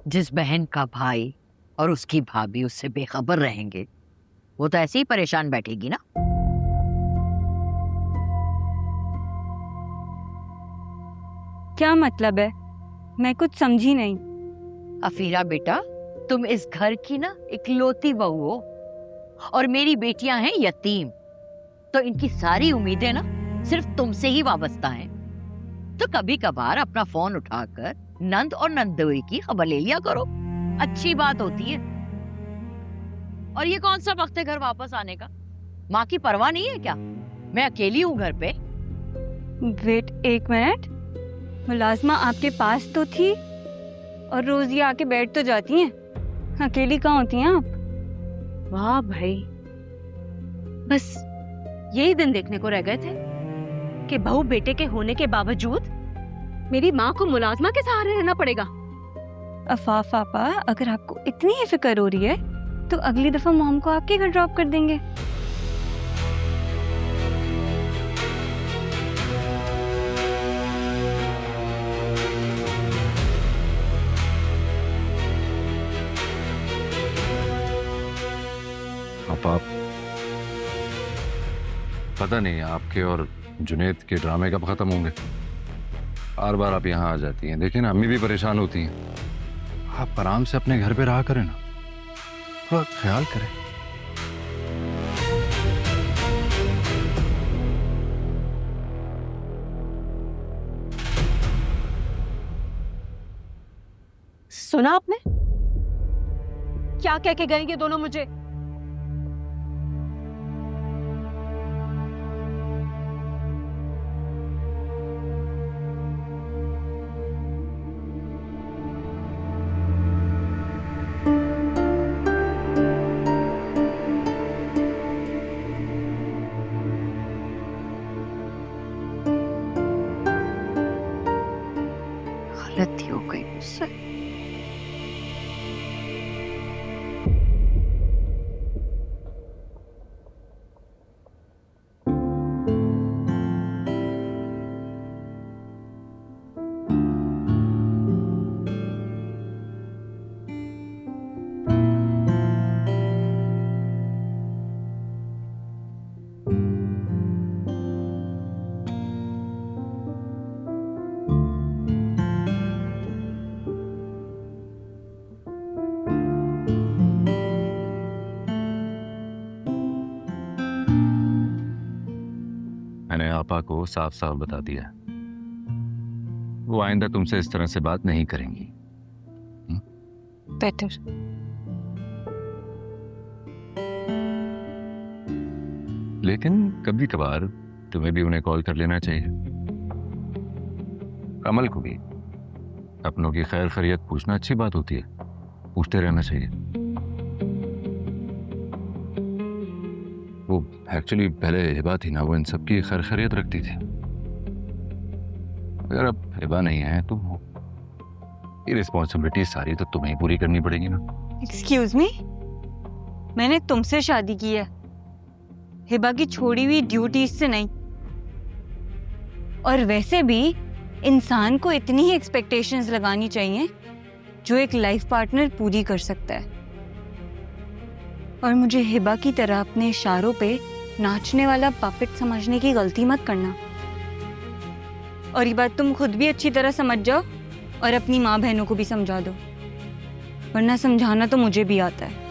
जिस बहन का भाई और उसकी भाभी उससे बेखबर रहेंगे, वो तो ऐसे ही परेशान बैठेगी ना। क्या मतलब है? मैं कुछ समझी नहीं। अफीरा बेटा, तुम इस घर की ना इकलौती बहू हो और मेरी बेटियां हैं यतीम, तो इनकी सारी उम्मीदें ना सिर्फ तुमसे ही वाबस्ता हैं। तो कभी कभार अपना फोन उठाकर नंद और नंदोई की खबर ले लिया करो, अच्छी बात होती है। और ये कौन सा वक्त है घर वापस आने का? माँ की परवाह नहीं है क्या? मैं अकेली हूँ घर पे। वेट एक मिनट, मुलाजमा आपके पास तो थी और रोज ये आके बैठ तो जाती हैं, अकेली कहाँ होती हैं आप? वाह भाई, बस यही दिन देखने को रह गए थे कि बहू बेटे के होने के बावजूद मेरी माँ को मुलाजमा के सहारे रहना पड़ेगा। अफाफ पापा, अगर आपको इतनी ही फिक्र हो रही है तो अगली दफा मॉम को आपके घर ड्रॉप कर देंगे। आप पता नहीं आपके और जुनेद के ड्रामे कब खत्म होंगे। बार बार आप यहाँ आ जाती हैं, देखिए ना अम्मी भी परेशान होती हैं। आप आराम से अपने घर पे रहा करें ना, थोड़ा ख्याल करें। सुना आपने क्या कह के गए ये दोनों मुझे? गलती हो गई मुझसे। मैंने आपा को साफ साफ बता दिया, वो आइंदा तुमसे इस तरह से बात नहीं करेंगी। बेटर। लेकिन कभी कभार तुम्हें भी उन्हें कॉल कर लेना चाहिए। कमल को भी अपनों की खैर खैरियत पूछना अच्छी बात होती है, पूछते रहना चाहिए। वो एक्चुअली पहले हिबा थी ना, वो इन सब की खैर खैरियत रखती थी। अगर अब हिबा नहीं है तुम हो, ये रिस्पॉन्सिबिलिटी सारी तो तुम्हें ही पूरी करनी पड़ेगी ना। एक्सक्यूज मी, मैंने तुमसे शादी की है, हिबा की छोड़ी हुई ड्यूटीज से नहीं। और वैसे भी इंसान को इतनी ही एक्सपेक्टेशंस लगानी चाहिए जो एक लाइफ पार्टनर पूरी कर सकता है। और मुझे हिबा की तरह अपने इशारों पे नाचने वाला पपेट समझने की गलती मत करना। और ये बात तुम खुद भी अच्छी तरह समझ जाओ और अपनी माँ बहनों को भी समझा दो, वरना समझाना तो मुझे भी आता है।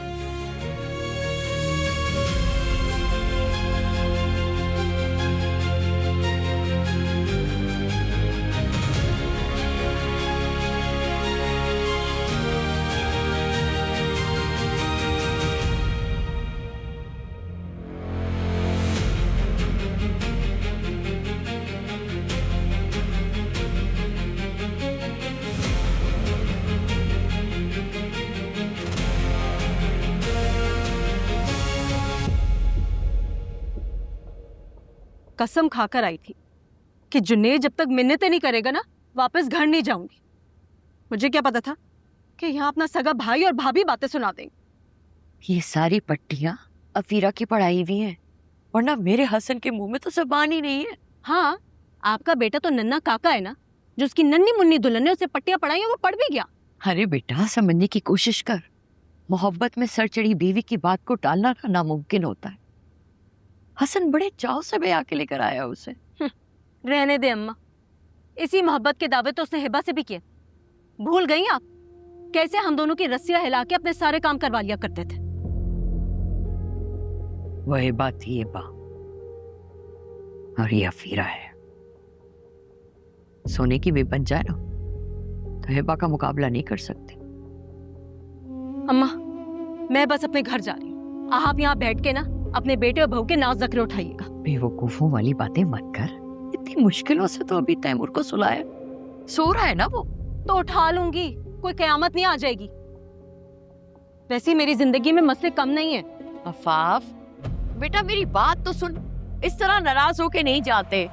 कसम खाकर आई थी कि जुनेद जब तक मिन्नतें नहीं करेगा ना, वापस घर नहीं जाऊंगी। मुझे क्या पता था कि यहाँ अपना सगा भाई और भाभी बातें सुना देंगे। ये सारी पट्टियां अफीरा की पढ़ाई हुई हैं, वरना मेरे हसन के मुंह में तो जबान ही नहीं है। हाँ, आपका बेटा तो नन्ना काका है ना, जो उसकी नन्ही मुन्नी दुल्हन ने उसे पट्टियां पढ़ाई और वो पढ़ भी गया। अरे बेटा, समझने की कोशिश कर। मोहब्बत में सर चढ़ी बीवी की बात को टालना ना नामुमकिन होता है। हसन बड़े चाव से ब्याह के लेकर आया उसे। रहने दे अम्मा, इसी मोहब्बत के दावे तो उसने हिबा से भी किए। भूल गई आप कैसे हम दोनों की रस्सियां हिला के अपने सारे काम करवा लिया करते थे। वही बात थी हिबा, और ये अफीरा है। सोने की भी बन जाए ना तो हिबा का मुकाबला नहीं कर सकते। अम्मा, मैं बस अपने घर जा रही हूँ। आप यहाँ बैठ के ना अपने बेटे और बहू के नाज नखरे उठाइएगा। बेवकूफों वाली बातें मत कर। इतनी मुश्किलों से तो अभी तैमूर को सुलाया, सो रहा है ना वो। तो उठा लूंगी, कोई कयामत नहीं आ जाएगी। वैसे ही मेरी जिंदगी में मसले कम नहीं है। अफाफ बेटा, मेरी बात तो सुन। इस तरह नाराज होके नहीं जाते।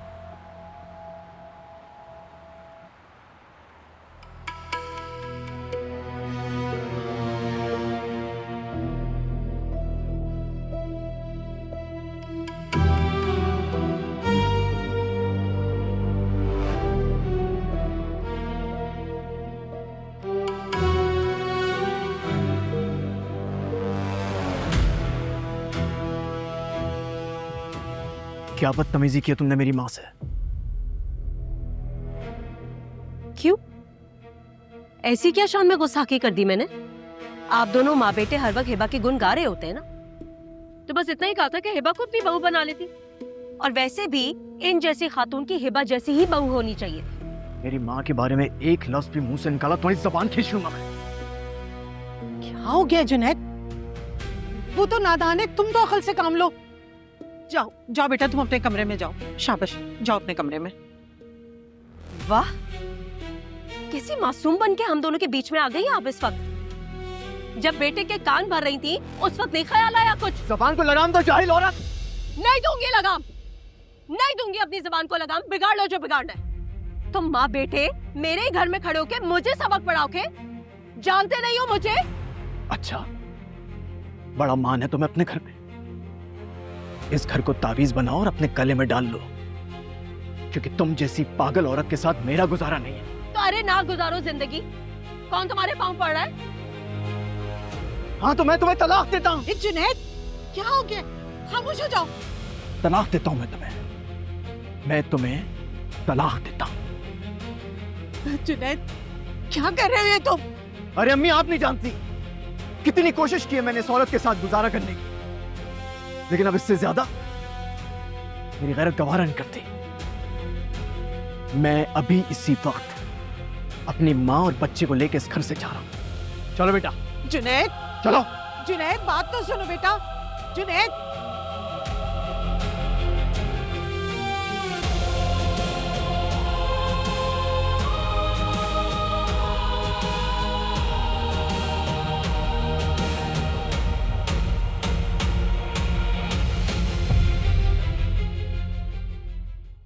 क्या बदतमीजी की तुमने मेरी माँ से? क्यों? ऐसी क्या शान में गुस्ताखी कर दी मैंने? आप दोनों माँ बेटे हर वक्त हिबा के गुण गा रहे होते हैं ना, तो बस इतना ही कहा था कि हिबा को अपनी बहू बना लेती। और वैसे भी इन जैसी खातून की हिबा जैसी ही बहू होनी चाहिए। मेरी माँ के बारे में एक लफ्ज भी मुंह से निकाला तुम्हारी जबान खींच लूंगा मैं। क्या हो गया जुनैद? वो तो नादान है, तुम तो अकल से काम लो। जाओ जाओ बेटा, तुम अपने कमरे में जाओ। शाबाश, जाओ अपने कमरे में। वाह, कैसी मासूम बन के हम दोनों के बीच में आ गई आप इस वक्त। जब बेटे के कान भर रही थी उस वक्त नहीं ख्याल आया कुछ? जबान को लगाम दो जाहिल औरत। नहीं दूंगी लगाम, नहीं दूंगी अपनी जबान को लगाम। बिगाड़ लो जो बिगाड़ना है। तुम माँ बेटे मेरे ही घर में खड़े होके मुझे सबक पढ़ाओगे? जानते नहीं हो मुझे? अच्छा, बड़ा मान है तुम्हें अपने घर में। इस घर को तावीज बनाओ और अपने गले में डाल लो, क्योंकि तुम जैसी पागल औरत के साथ मेरा गुजारा नहीं है। तो अरे ना गुजारो जिंदगी। कौन तुम्हारे पांव पड़ रहा है? हाँ तो मैं तुम्हें तलाक देता हूँ। जुनैद, क्या हो गया? खामोश हो जाओ। तलाक देता हूँ मैं तुम्हें तलाक देता हूँ। जुनैद, क्या कर रहे हो तुम? अरे अम्मी, आप नहीं जानती कितनी कोशिश की है मैंने इस औरत के साथ गुजारा करने की, लेकिन अब इससे ज्यादा मेरी गैरत गवारा नहीं करती। मैं अभी इसी वक्त अपनी माँ और बच्चे को लेकर इस घर से जा रहा हूँ। चलो बेटा, जुनैद, चलो। जुनैद, बात तो सुनो बेटा। जुनैद,